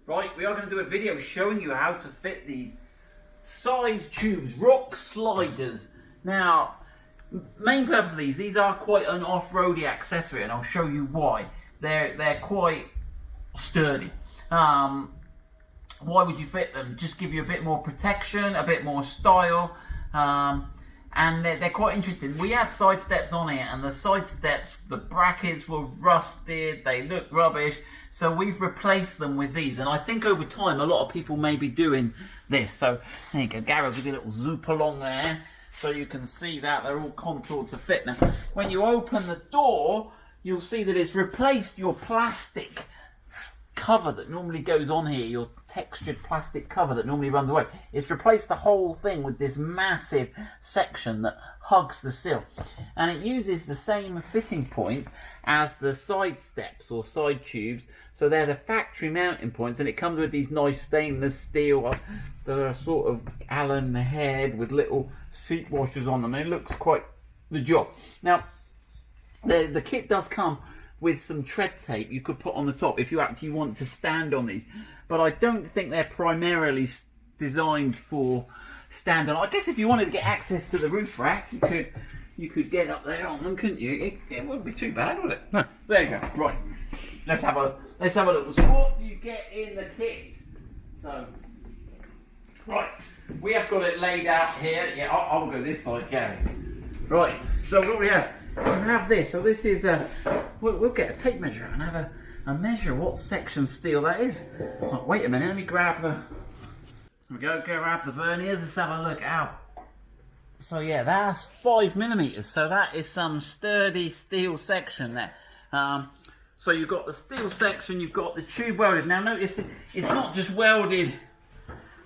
Right, we are going to do a video showing you how to fit these side tubes, rock sliders. Now, main purpose of these are quite an off-roady accessory, and I'll show you why. They're quite sturdy. Why would you fit them? Just give you a bit more protection, a bit more style, and they're quite interesting. We had side steps on here, and the side steps, the brackets were rusted, they look rubbish, so we've replaced them with these. And I think over time a lot of people may be doing this. So there you go, Gary will give you a little zoop along there so you can see that they're all contoured to fit. Now when you open the door, you'll see that it's replaced your plastic cover that normally goes on here, your textured plastic cover that normally runs away. It's replaced the whole thing with this massive section that hugs the sill, and it uses the same fitting point as the side steps or side tubes, so they're the factory mounting points, and it comes with these nice stainless steel, the sort of Allen head with little seat washers on them. It looks quite the job. Now the kit does come with some tread tape you could put on the top if you actually want to stand on these, but I don't think they're primarily designed for stand on. I guess if you wanted to get access to the roof rack, you could get up there on them, couldn't you? It wouldn't be too bad, would it? No. There you go. Right. Let's have a look. So what do you get in the kit? So right, we have got it laid out here. Yeah, I'll go this side, Gary. Right. So what we have? We have this. So this is we'll get a tape measure and have a measure what section steel that is. Oh, wait a minute. Let me grab the. Here we go. Grab the verniers. Let's have a look out. So yeah, that's 5mm. So that is some sturdy steel section there. So you've got the steel section. You've got the tube welded. Now notice it's not just welded.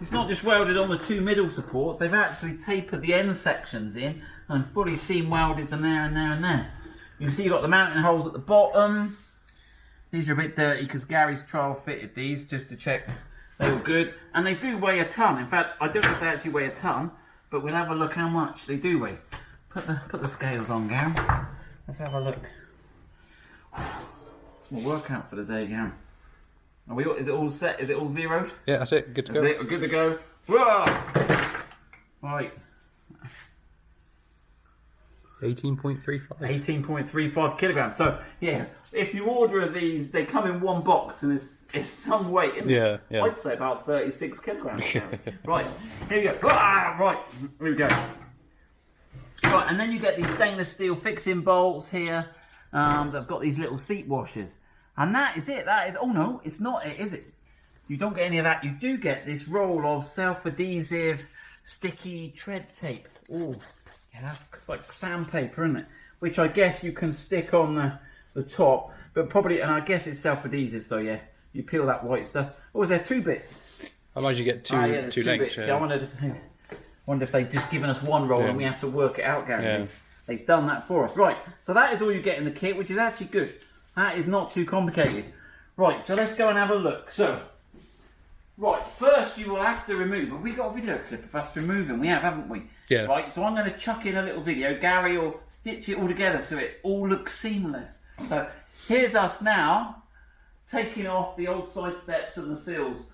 It's not just welded on the two middle supports. They've actually tapered the end sections in and fully seam welded them there and there and there. You can see you've got the mounting holes at the bottom. These are a bit dirty because Gary's trial fitted these just to check they were good. And they do weigh a ton. In fact, I don't know if they actually weigh a ton, but we'll have a look how much they do weigh. Put the scales on, Gary. Let's have a look. It's my workout for the day, Gary. Is it all set? Is it all zeroed? Yeah, that's it. Good to go. We're good to go. Whoa! Right. 18.35. 18.35 kilograms. So yeah, if you order these, they come in one box, and it's some weight. Isn't it? Yeah. I'd say about 36 kilograms. Right. Here we go. Right. Here we go. Right, and then you get these stainless steel fixing bolts here. They've got these little seat washers. And that is it. That is. Oh no, it's not it, is it? You don't get any of that. You do get this roll of self-adhesive, sticky tread tape. Oh, yeah, that's like sandpaper, isn't it? Which I guess you can stick on the top, but probably, and I guess it's self-adhesive. So yeah, you peel that white stuff. Oh, is there two bits? I imagine you get two lengths. Yeah. I wonder if they've just given us one roll and we have to work it out, Gary. Yeah. They've done that for us. Right. So that is all you get in the kit, which is actually good. That is not too complicated. Right, so let's go and have a look. So, right, first you will have to remove. Have we got a video clip of us removing? We have, haven't we? Yeah. Right, so I'm going to chuck in a little video. Gary will stitch it all together so it all looks seamless. So, here's us now taking off the old side steps and the sills.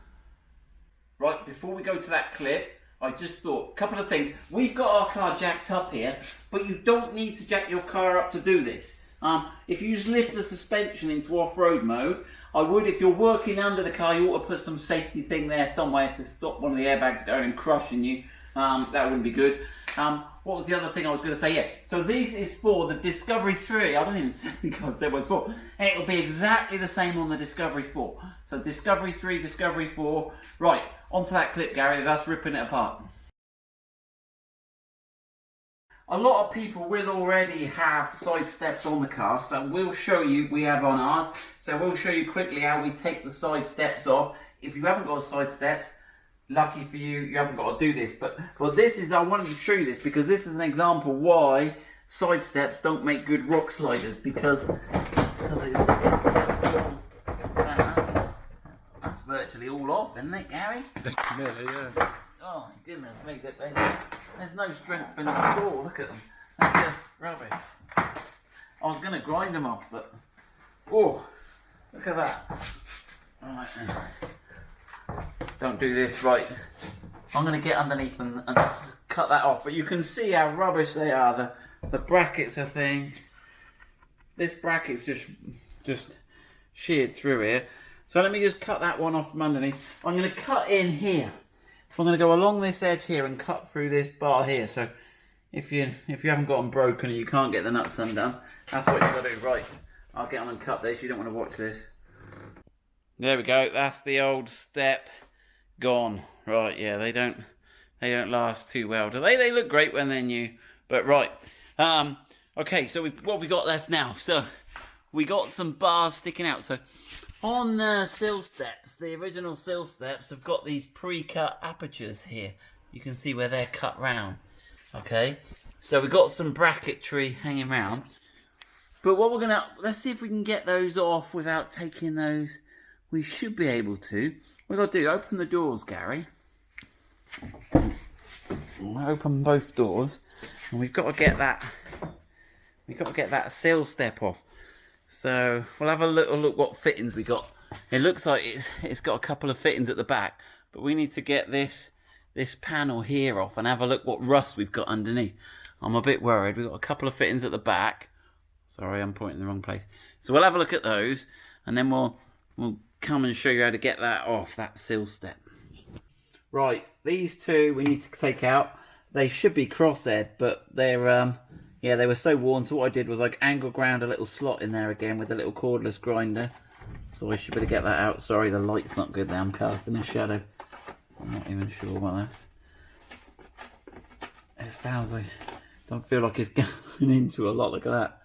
Right, before we go to that clip, I just thought, a couple of things. We've got our car jacked up here, but you don't need to jack your car up to do this. If you just lift the suspension into off-road mode, I would, if you're working under the car, you ought to put some safety thing there somewhere to stop one of the airbags going and crushing you. That wouldn't be good. What was the other thing I was going to say? Yeah, so this is for the Discovery 3. I don't even think I said what it's for. And it'll be exactly the same on the Discovery 4. So Discovery 3, Discovery 4. Right, onto that clip, Gary, of us ripping it apart. A lot of people will already have side steps on the car, so we'll show you, we have on ours, so we'll show you quickly how we take the side steps off. If you haven't got side steps, lucky for you, you haven't got to do this. But well, this is, I wanted to show you this because this is an example why side steps don't make good rock sliders, because that's virtually all off, isn't it, Gary? Nearly, yeah. Oh my goodness, mate, there's no strength in them at all. Look at them. They're just rubbish. I was going to grind them off, but oh, look at that. Right then. don't do this right. I'm going to get underneath and cut that off. But you can see how rubbish they are. The brackets are thing. This bracket's just sheared through here. So let me just cut that one off from underneath. I'm going to cut in here. So I'm going to go along this edge here and cut through this bar here. So if you haven't got them broken and you can't get the nuts undone, that's what you've got to do. Right, I'll get on and cut this. You don't want to watch this. There we go. That's the old step gone. Right, yeah, they don't last too well, do they? They look great when they're new, but right. Okay, so what have we got left now? So we got some bars sticking out. So on the sill steps, the original sill steps have got these pre-cut apertures here. You can see where they're cut round. Okay, so we've got some bracketry hanging around. But what let's see if we can get those off without taking those. We should be able to. What we've got to do, open the doors, Gary. Open both doors. And we've got to get that sill step off. So we'll have a little look what fittings we got. It looks like it's got a couple of fittings at the back, but we need to get this panel here off and have a look what rust we've got underneath. I'm a bit worried. We've got a couple of fittings at the back. Sorry, I'm pointing in the wrong place. So we'll have a look at those, and then we'll come and show you how to get that off, that sill step. Right, these two we need to take out. They should be crosshead, but they're yeah, they were so worn. So what I did was I angle ground a little slot in there again with a little cordless grinder. So I should be able to get that out. Sorry, the light's not good there. I'm casting a shadow. I'm not even sure what that's. It sounds like, don't feel like it's going into a lot. Look at that.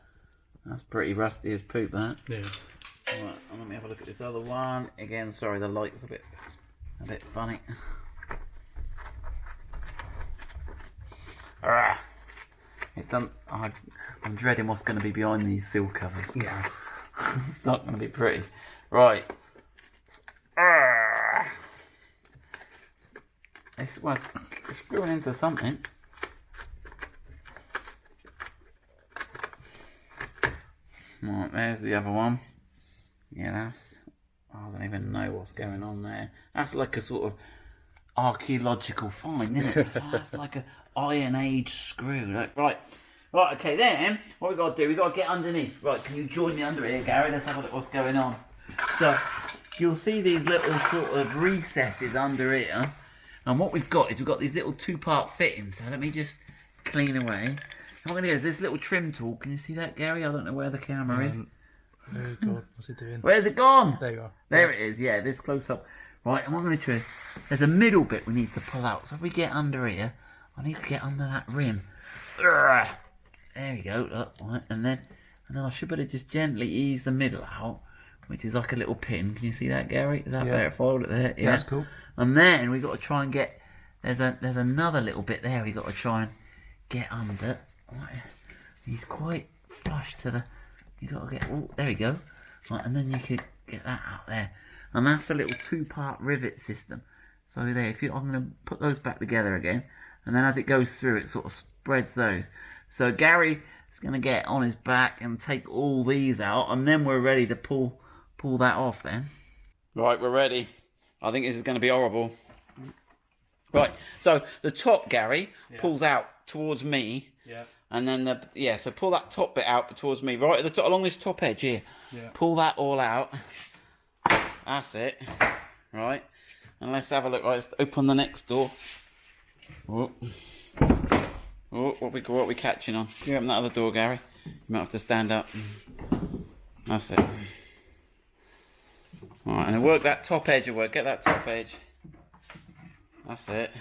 That's pretty rusty as poop, that. Yeah. Right, let me have a look at this other one. Again, sorry, the light's a bit funny. I'm dreading what's going to be behind these sill covers. Yeah. It's not going to be pretty. Right. It's screwing into something. Right, there's the other one. Yeah, I don't even know what's going on there. That's like a sort of archaeological find, isn't it? That's like an Iron Age screw. Like, right, okay, then, what we've got to do, we've got to get underneath. Right, can you join me under here, Gary? Let's have a look what's going on. So, you'll see these little sort of recesses under here. And what we've got is we've got these little two-part fittings. So let me just clean away. What I'm going to do is this little trim tool. Can you see that, Gary? I don't know where the camera is. Oh God, what's it doing? Where's it gone? There you are. There it is, yeah, this close up. Right, and what I'm going to do, there's a middle bit we need to pull out. So if we get under here, I need to get under that rim. There we go, look, right, and then I should be able to just gently ease the middle out, which is like a little pin. Can you see that, Gary? Is that better if I hold it there? Yeah, that's cool. And then we've got to try and get, there's another little bit there we've got to try and get under. Right. He's quite flush to the, you've got to get, oh, there we go. Right, and then you could get that out there. And that's a little two-part rivet system. So there, I'm going to put those back together again. And then as it goes through, it sort of spreads those. So Gary is going to get on his back and take all these out. And then we're ready to pull that off then. Right, we're ready. I think this is going to be horrible. Right, so the top, Gary, pulls out towards me. Yeah. And then, so pull that top bit out towards me. Right at the top, along this top edge here. Yeah. Pull that all out. That's it. Right. And let's have a look. Right, let's open the next door. Oh, what are we catching on? Can you open that other door, Gary? You might have to stand up. That's it. Alright, and then work that top edge of work. Get that top edge. That's it.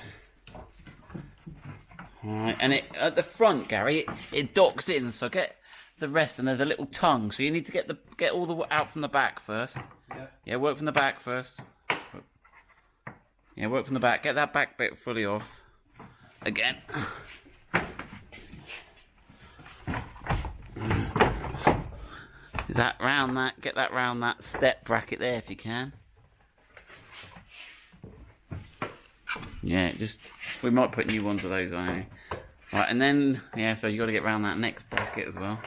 Alright, and it at the front, Gary, it docks in, so get the rest, and there's a little tongue, so you need to get all the out from the back first. Yeah, work from the back first. Yeah, work from the back. Get that back bit fully off. Again. Get that round that step bracket there if you can. Yeah, we might put new ones of those on. Right, and then, so you got to get round that next bracket as well.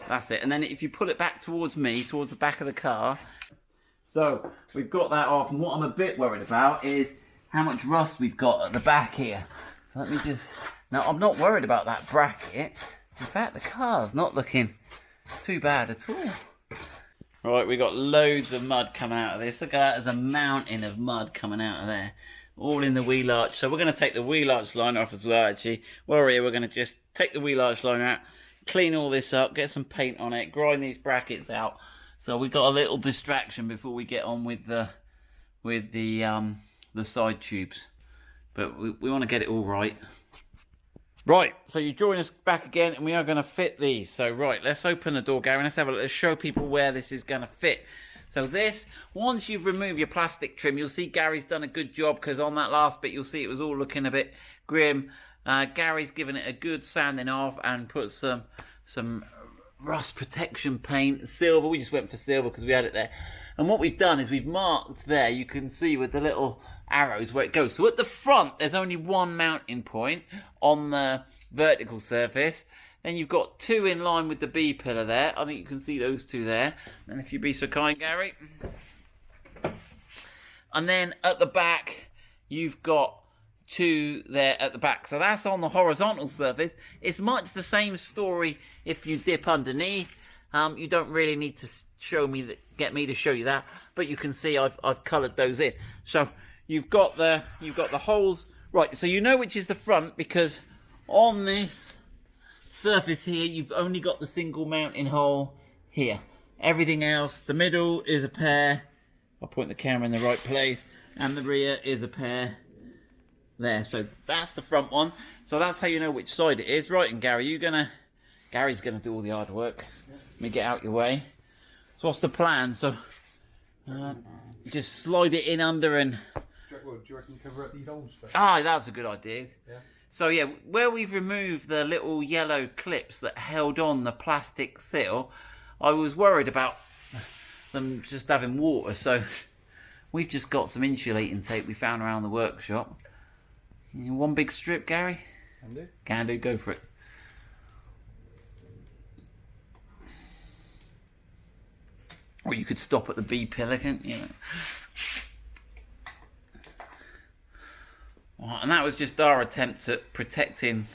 That's it. And then if you pull it back towards me, towards the back of the car. So we've got that off, and what I'm a bit worried about is how much rust we've got at the back here. Let me just... Now, I'm not worried about that bracket. In fact, the car's not looking too bad at all. Right, we got loads of mud coming out of this. Look at that, there's a mountain of mud coming out of there. All in the wheel arch. So we're going to take the wheel arch line off as well, actually. While we're here, we're going to just take the wheel arch line out, clean all this up, get some paint on it, grind these brackets out. So we've got a little distraction before we get on with the side tubes. But we want to get it all right. Right, so you join us back again, and we are going to fit these. So, right, let's open the door, Gary, let's have a look. Let's show people where this is going to fit. So this, once you've removed your plastic trim, you'll see Gary's done a good job, because on that last bit, you'll see it was all looking a bit grim. Gary's given it a good sanding off and put some rust protection paint, silver. We just went for silver because we had it there. And what we've done is we've marked there, you can see with the little arrows where it goes. So at the front, there's only one mounting point on the vertical surface. Then you've got two in line with the B pillar there. I think you can see those two there. And if you be so kind, Gary. And then at the back, you've got two there at the back. So that's on the horizontal surface. It's much the same story if you dip underneath. You don't really need to get me to show you that, but you can see I've coloured those in. So you've got the holes right. So you know which is the front, because on this surface here you've only got the single mounting hole here. Everything else, the middle is a pair. I'll point the camera in the right place, and the rear is a pair there. So that's the front one. So that's how you know which side it is. Right, and Gary, Gary's gonna do all the hard work. Let me get out your way. So what's the plan? So just slide it in under and... Do you reckon cover up these holes first? That's a good idea. Yeah. So yeah, where we've removed the little yellow clips that held on the plastic sill, I was worried about them just having water. So we've just got some insulating tape we found around the workshop. One big strip, Gary? Can do. Can do, go for it. Or you could stop at the B pillar, can't you? Well, and that was just our attempt at protecting.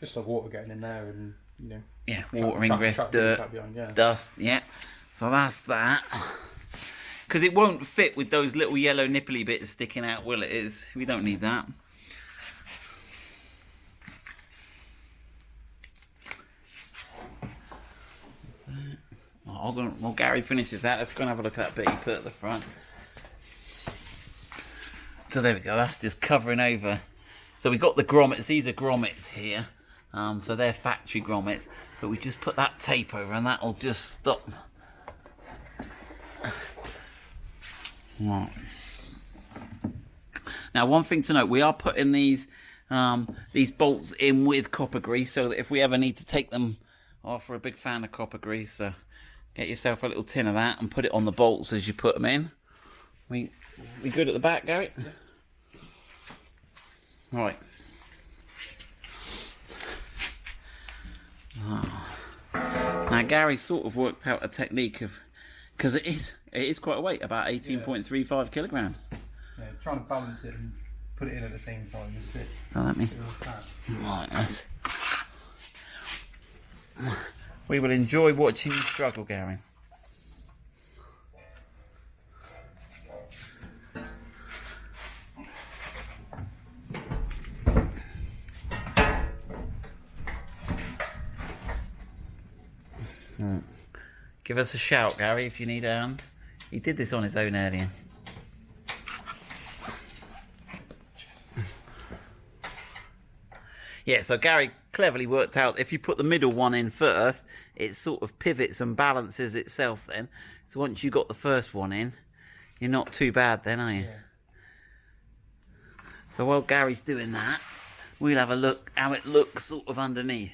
Just like water getting in there, and you know. Yeah, water ingress, dirt, dust. Yeah. So that's that. Because it won't fit with those little yellow nipply bits sticking out, will it? We don't need that. While Gary finishes that, let's go and have a look at that bit he put at the front. So there we go, that's just covering over. So we've got the grommets, these are grommets here. So they're factory grommets, but we just put that tape over and that'll just stop. Right. Now one thing to note, we are putting these bolts in with copper grease, so that if we ever need to take them off, we're a big fan of copper grease, so get yourself a little tin of that and put it on the bolts as you put them in. We good at the back, Gary? Yeah. Right. Now Gary sort of worked out a technique of, because it is quite a weight, about 18.35 kilograms. Yeah, trying to balance it and put it in at the same time. Just it. Oh, that means. Right. We will enjoy watching you struggle, Gary. Give us a shout, Gary, if you need a hand. He did this on his own earlier. Yeah, so Gary cleverly worked out if you put the middle one in first, it sort of pivots and balances itself then. So once you got the first one in, you're not too bad then, are you? Yeah. So while Gary's doing that, we'll have a look how it looks sort of underneath.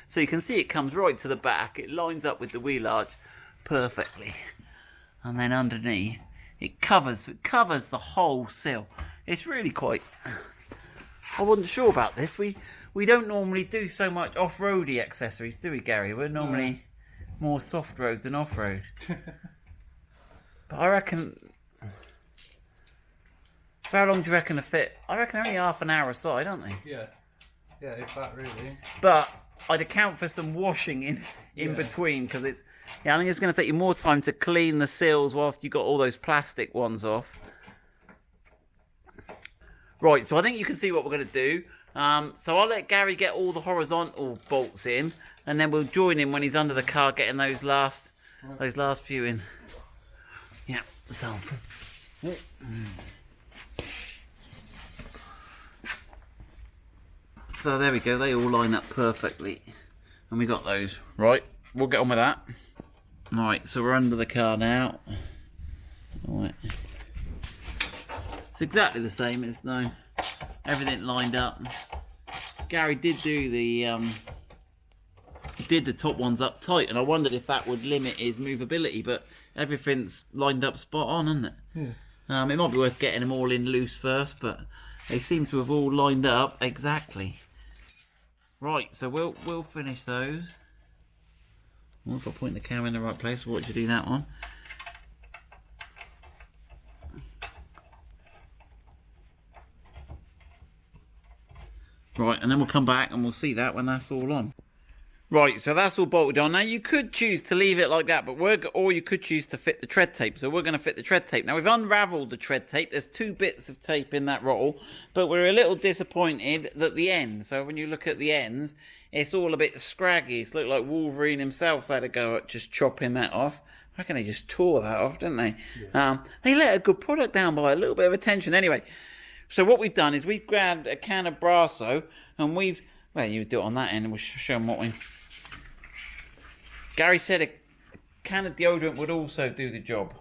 So you can see it comes right to the back, it lines up with the wheel arch perfectly. And then underneath, it covers the whole sill. It's really quite... I wasn't sure about this. We don't normally do so much off-roady accessories, do we, Gary? We're normally more soft-road than off-road. But I reckon... So how long do you reckon to fit? I reckon only half an hour aside, aren't they? Yeah. Yeah, if that really. But I'd account for some washing in between, because it's... Yeah, I think it's going to take you more time to clean the sills whilst you got all those plastic ones off. Right, so I think you can see what we're going to do. So I'll let Gary get all the horizontal bolts in, and then we'll join him when he's under the car getting those last few in. Yeah, so... So there we go, they all line up perfectly. And we got those. Right, we'll get on with that. Right, so we're under the car now. Right. It's exactly the same, it's no everything lined up. Gary did do the top ones up tight, and I wondered if that would limit his movability, but everything's lined up spot on, isn't it? Yeah. It might be worth getting them all in loose first, but they seem to have all lined up exactly. Right, so we'll finish those. Well, if I point the camera in the right place, we'll watch you do that one. Right, and then we'll come back and we'll see that when that's all on. Right, so that's all bolted on. Now you could choose to leave it like that, but or you could choose to fit the tread tape. So we're going to fit the tread tape. Now we've unravelled the tread tape. There's 2 bits of tape in that roll, but we're a little disappointed at the end. So when you look at the ends, it's all a bit scraggy. It's looked like Wolverine himself had a go at just chopping that off. I reckon they just tore that off, didn't they? Yeah. They let a good product down by a little bit of attention. Anyway, so what we've done is we've grabbed a can of Brasso, and we've... Well, you do it on that end, and we'll show them what we... Gary said a can of deodorant would also do the job.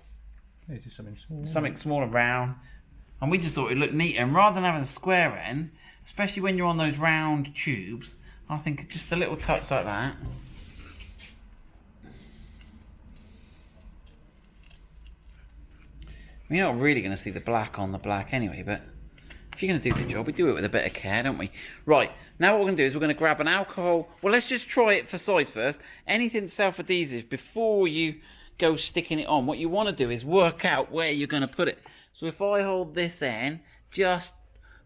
Yeah, just something small. Something small and round. And we just thought it looked neater. And rather than having a square end, especially when you're on those round tubes, I think just a little touch like that. You're not really going to see the black on the black anyway, but if you're going to do the job, we do it with a bit of care, don't we? Right, now what we're going to do is we're going to grab an alcohol... Well, let's just try it for size first. Anything self-adhesive, before you go sticking it on, what you want to do is work out where you're going to put it. So if I hold this end, just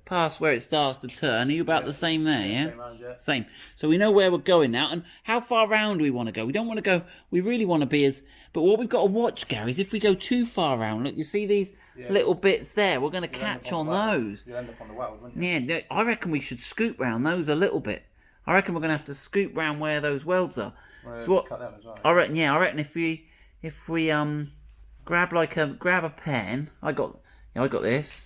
past where it starts to turn, are you about the same there, yeah? Same round, yeah? Same. So we know where we're going now, and how far round do we want to go? We don't want to go... We really want to be as... But what we've got to watch, Gary, is if we go too far round, look, you see these... little bits there, we're going to catch on those. You'll end up on the wells, won't you? Yeah, no, I reckon we should scoop round those a little bit. I reckon we're going to have to scoop round where those welds are. Well, so what? Cut them as well. I reckon, yeah, I reckon if we grab a pen. I got this.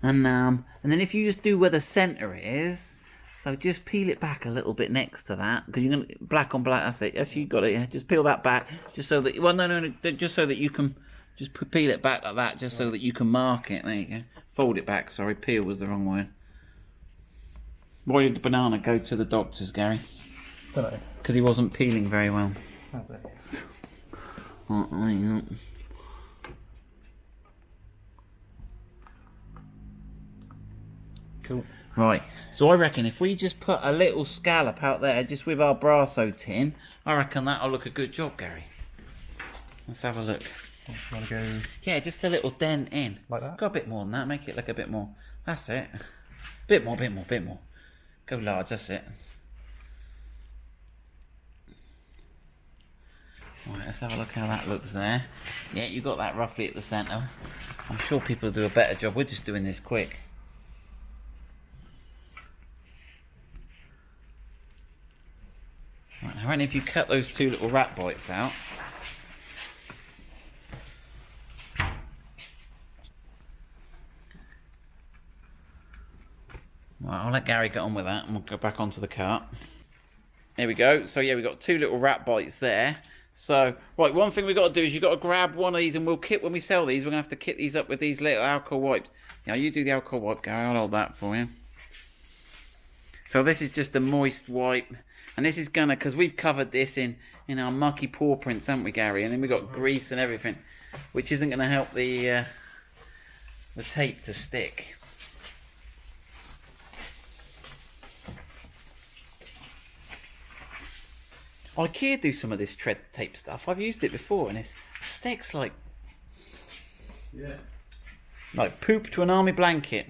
And then if you just do where the centre is. So just peel it back a little bit next to that, because you're gonna black on black. That's it. Yes, you got it. Yeah, just peel that back, just so that no, just so that you can just peel it back like that, just so that you can mark it. There you go. Fold it back. Sorry, peel was the wrong word. Why did the banana go to the doctors, Gary? Don't know. Because he wasn't peeling very well. Cool. Right, so I reckon if we just put a little scallop out there, just with our Brasso tin, I reckon that'll look a good job, Gary. Let's have a look. You want to go... Yeah, just a little dent in. Like that? Go a bit more than that, make it look a bit more. That's it. Bit more. Go large, that's it. Right, let's have a look how that looks there. Yeah, you got that roughly at the centre. I'm sure people will do a better job. We're just doing this quick. Right, now, if you cut those 2 little rat bites out, right, I'll let Gary get on with that, and we'll go back onto the cart. There we go. So yeah, we've got 2 little rat bites there. So right, one thing we've got to do is you've got to grab one of these, and we'll kit when we sell these. We're gonna have to kit these up with these little alcohol wipes. Now you do the alcohol wipe, Gary. I'll hold that for you. So this is just a moist wipe. And this is gonna, because we've covered this in our mucky paw prints, haven't we, Gary? And then we've got grease and everything, which isn't gonna help the tape to stick. IKEA do some of this tread tape stuff. I've used it before, and it sticks like poop to an army blanket.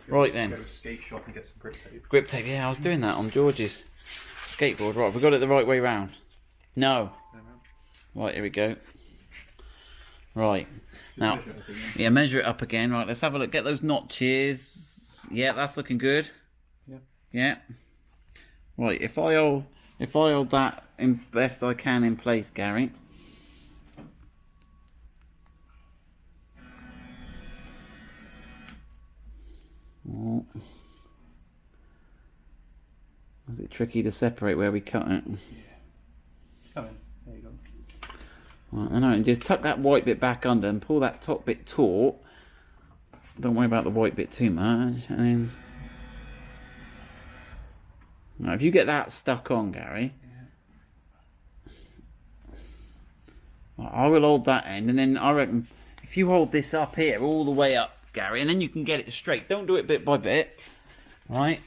Right then. Go to a skate shop and get some grip tape. Grip tape, yeah, I was doing that on George's skateboard. Right, have we got it the right way round? No. Right, here we go. Right. Now, yeah, measure it up again. Right, let's have a look. Get those notches. Yeah, that's looking good. Yeah. Right, if I hold that in best I can in place, Gary. Oh. Is it tricky to separate where we cut it? Yeah. Come in. There you go. Right, I know, and just tuck that white bit back under and pull that top bit taut. Don't worry about the white bit too much. And then, now, if you get that stuck on, Gary, well, I will hold that end, and then I reckon if you hold this up here, all the way up, Gary, and then you can get it straight. Don't do it bit by bit, right?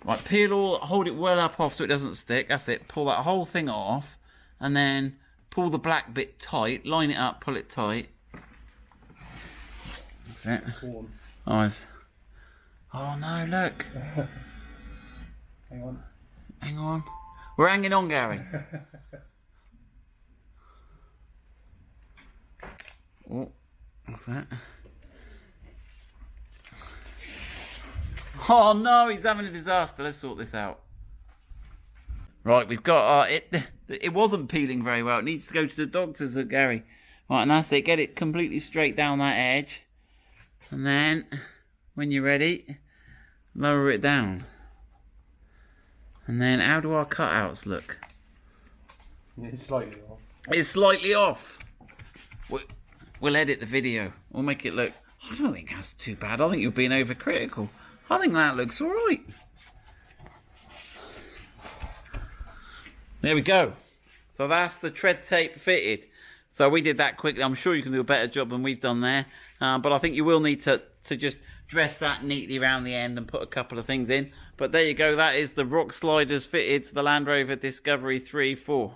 Right, hold it well up off so it doesn't stick. That's it. Pull that whole thing off, and then pull the black bit tight. Line it up, pull it tight. That's it. Oh no! Look. Hang on. Hang on. We're hanging on, Gary. Oh, what's that? Oh no, he's having a disaster. Let's sort this out. Right, we've got it wasn't peeling very well. It needs to go to the doctors, Gary. Right, and that's it. Get it completely straight down that edge. And then, when you're ready, lower it down. And then, how do our cutouts look? It's slightly off. It's slightly off. We'll edit the video. We'll make it look... I don't think that's too bad. I think you're being overcritical. I think that looks all right. There we go. So that's the tread tape fitted. So we did that quickly. I'm sure you can do a better job than we've done there. But I think you will need to just dress that neatly around the end and put a couple of things in. But there you go. That is the rock sliders fitted to the Land Rover Discovery 3-4.